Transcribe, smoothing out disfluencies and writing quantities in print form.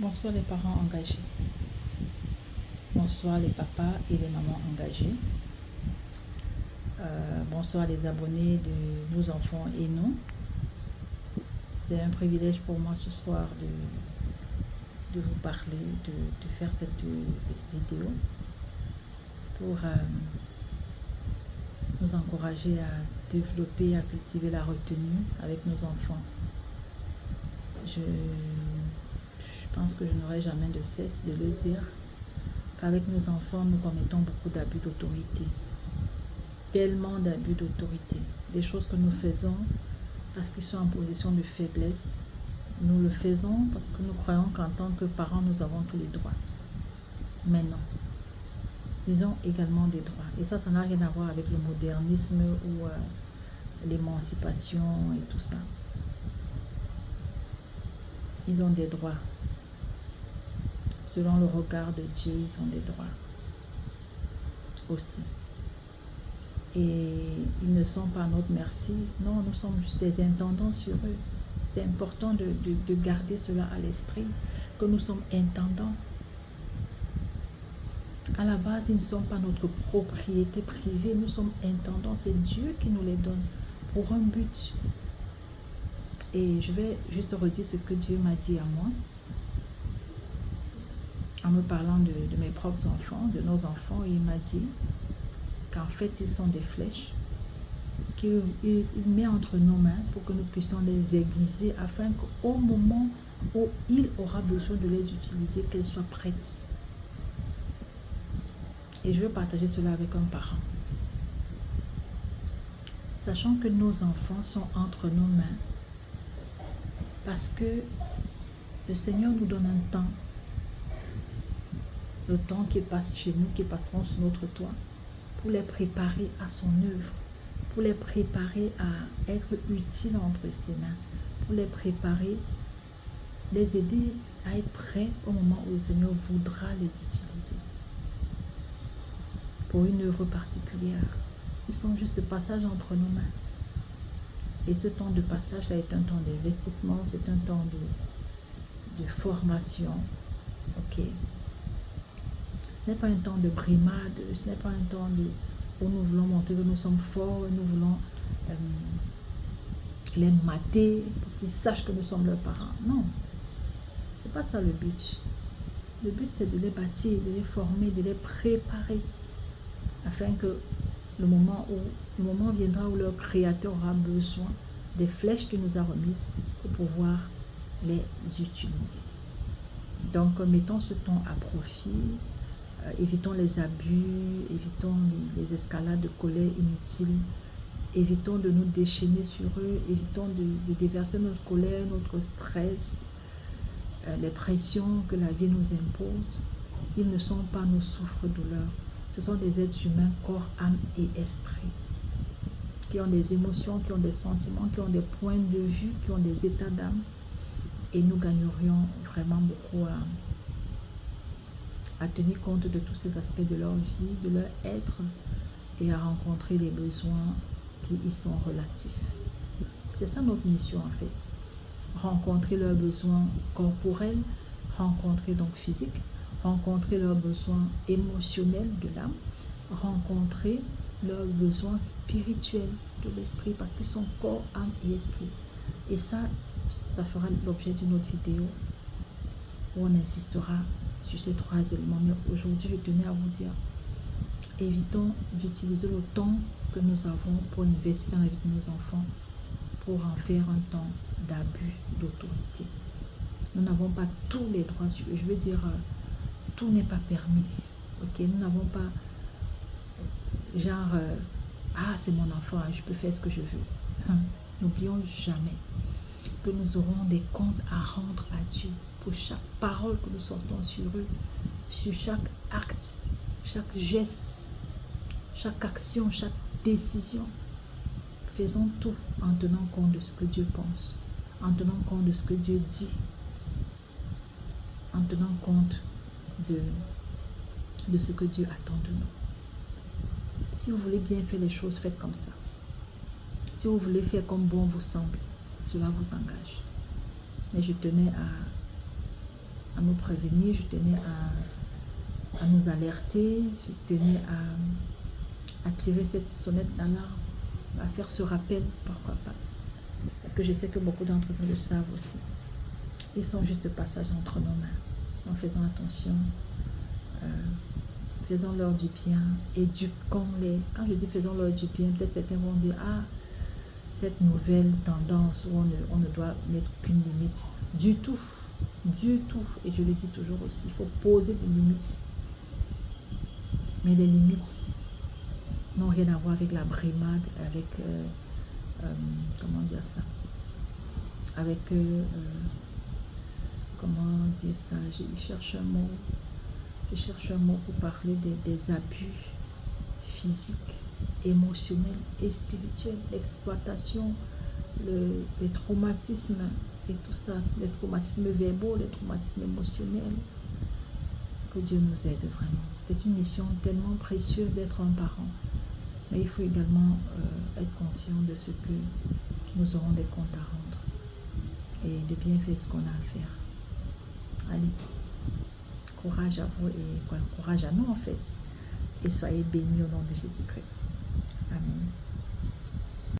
Bonsoir les parents engagés. Bonsoir les papas et les mamans engagés. Bonsoir les abonnés de Nos Enfants et Nous. C'est un privilège pour moi ce soir de vous parler, de faire cette vidéo pour nous encourager à développer, à cultiver la retenue avec nos enfants. Je pense que je n'aurai jamais de cesse de le dire, qu'avec nos enfants, nous commettons beaucoup d'abus d'autorité. Tellement d'abus d'autorité. Des choses que nous faisons parce qu'ils sont en position de faiblesse. Nous le faisons parce que nous croyons qu'en tant que parents, nous avons tous les droits. Mais non. Ils ont également des droits. Et ça n'a rien à voir avec le modernisme ou l'émancipation et tout ça. Ils ont des droits. Selon le regard de Dieu, ils ont des droits aussi. Et ils ne sont pas à notre merci. Non, nous sommes juste des intendants sur eux. C'est important de garder cela à l'esprit, que nous sommes intendants. À la base, ils ne sont pas notre propriété privée. Nous sommes intendants. C'est Dieu qui nous les donne pour un but. Et je vais juste redire ce que Dieu m'a dit à moi, en me parlant de mes propres enfants, de nos enfants. Il m'a dit qu'en fait, ils sont des flèches qu'il met entre nos mains pour que nous puissions les aiguiser afin qu'au moment où il aura besoin de les utiliser, qu'elles soient prêtes. Et je veux partager cela avec un parent. Sachant que nos enfants sont entre nos mains, parce que le Seigneur nous donne un temps, le temps qui passe chez nous, qui passeront sur notre toit, pour les préparer à son œuvre, pour les préparer à être utiles entre ses mains, pour les préparer, les aider à être prêts au moment où le Seigneur voudra les utiliser pour une œuvre particulière. Ils sont juste de passage entre nos mains. Et ce temps de passage là est un temps d'investissement, c'est un temps de formation. Ok. Ce n'est pas un temps de brimade, ce n'est pas un temps où nous voulons montrer que nous sommes forts, nous voulons les mater pour qu'ils sachent que nous sommes leurs parents. Non, c'est pas ça le but. Le but, c'est de les bâtir, de les former, de les préparer afin que le moment viendra où leur Créateur aura besoin des flèches qu'il nous a remises pour pouvoir les utiliser. Donc, mettons ce temps à profit. Évitons les abus, évitons les escalades de colère inutiles, évitons de nous déchaîner sur eux, évitons de déverser notre colère, notre stress, les pressions que la vie nous impose. Ils ne sont pas nos souffres-douleurs. Ce sont des êtres humains, corps, âme et esprit, qui ont des émotions, qui ont des sentiments, qui ont des points de vue, qui ont des états d'âme. Et nous gagnerions vraiment beaucoup à tenir compte de tous ces aspects de leur vie, de leur être, et à rencontrer les besoins qui y sont relatifs. C'est ça notre mission en fait. Rencontrer leurs besoins corporels, rencontrer donc physiques, rencontrer leurs besoins émotionnels de l'âme, rencontrer leurs besoins spirituels de l'esprit, parce qu'ils sont corps, âme et esprit. Et ça fera l'objet d'une autre vidéo où on insistera sur ces trois éléments. Mais aujourd'hui, je tenais à vous dire, évitons d'utiliser le temps que nous avons pour investir dans la vie de nos enfants pour en faire un temps d'abus d'autorité. Nous n'avons pas tous les droits sur eux. Je veux dire, tout n'est pas permis. Ok, nous n'avons pas genre c'est mon enfant, je peux faire ce que je veux. N'oublions jamais que nous aurons des comptes à rendre à Dieu pour chaque parole que nous sortons sur eux, sur chaque acte, chaque geste, chaque action, chaque décision. Faisons tout en tenant compte de ce que Dieu pense, en tenant compte de ce que Dieu dit, en tenant compte de ce que Dieu attend de nous. Si vous voulez bien faire les choses, faites comme ça. Si vous voulez faire comme bon vous semble, cela vous engage. Mais je tenais à nous prévenir, je tenais à nous alerter, je tenais à tirer cette sonnette d'alarme, à faire ce rappel, pourquoi pas. Parce que je sais que beaucoup d'entre vous le savent aussi. Ils sont juste passage entre nos mains. En faisant attention, faisons-leur du bien, éduquons-les. Quand je dis faisons-leur du bien, peut-être certains vont dire, ah, cette nouvelle tendance où on ne doit mettre qu'une limite. Du tout, et je le dis toujours aussi, il faut poser des limites. Mais les limites n'ont rien à voir avec la brimade, avec, comment dire ça, avec, comment dire ça, je cherche un mot pour parler des abus physiques, émotionnels et spirituels, l'exploitation, les traumatismes et tout ça, les traumatismes verbaux, les traumatismes émotionnels. Que Dieu nous aide vraiment. C'est une mission tellement précieuse d'être un parent. Mais il faut également être conscient de ce que nous aurons des comptes à rendre et de bien faire ce qu'on a à faire. Allez, courage à vous et courage à nous en fait. Et soyez bénis au nom de Jésus-Christ. Amen.